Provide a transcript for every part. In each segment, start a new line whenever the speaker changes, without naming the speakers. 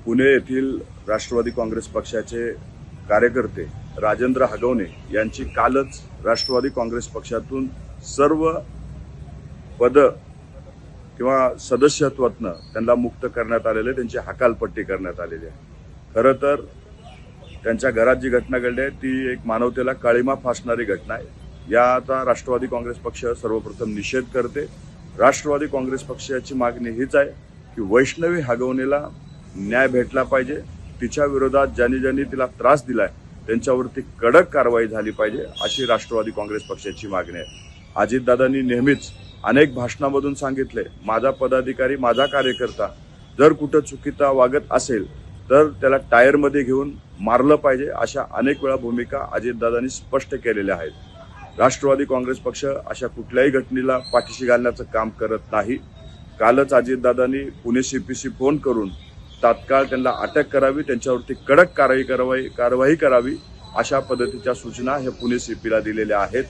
पुणे येथील राष्ट्रवादी काँग्रेस पक्षाचे कार्यकर्ते राजेंद्र हगवणे यांची कालच राष्ट्रवादी काँग्रेस पक्षातून सर्व पद किंवा सदस्यत्वातनं त्यांना मुक्त करण्यात आलेले, त्यांची हकालपट्टी करण्यात आलेली आहे. खरं तर त्यांच्या घरात जी घटना घडली आहे ती एक मानवतेला काळिमा फासणारी घटना आहे. याचा राष्ट्रवादी काँग्रेस पक्ष सर्वप्रथम निषेध करते. राष्ट्रवादी काँग्रेस पक्षाची मागणी हीच आहे की वैष्णवी हगवणेला न्याय भेटला पाहिजे. तिच्या विरोधात ज्यांनी तिला त्रास दिलाय त्यांच्यावरती कडक कारवाई झाली पाहिजे, अशी राष्ट्रवादी काँग्रेस पक्षाची मागणी आहे. अजितदादांनी नेहमीच अनेक भाषणांमधून सांगितले, माझा पदाधिकारी, माझा कार्यकर्ता जर कुठं चुकीचा वागत असेल तर त्याला टायरमध्ये घेऊन मारलं पाहिजे. अशा अनेक वेळा भूमिका अजितदादांनी स्पष्ट केलेल्या आहेत. राष्ट्रवादी काँग्रेस पक्ष अशा कुठल्याही घटनेला पाठीशी घालण्याचं काम करत नाही. कालच अजितदादांनी पुणे CPC फोन करून तात्काळ त्यांना अटक करावी, त्यांच्यावरती कडक कारवाई करावी, अशा पद्धतीच्या सूचना हे पुणे CPला दिलेल्या आहेत.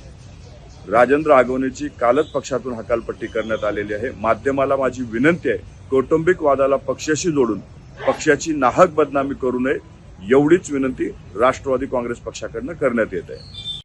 राजेंद्र हगवणेची कालच पक्षातून हकालपट्टी करण्यात आलेली आहे. माध्यमाला माझी विनंती आहे, कौटुंबिक वादाला पक्षाशी जोडून पक्षाची नाहक बदनामी करू नये, एवढीच विनंती राष्ट्रवादी काँग्रेस पक्षाकडनं करण्यात येत आहे.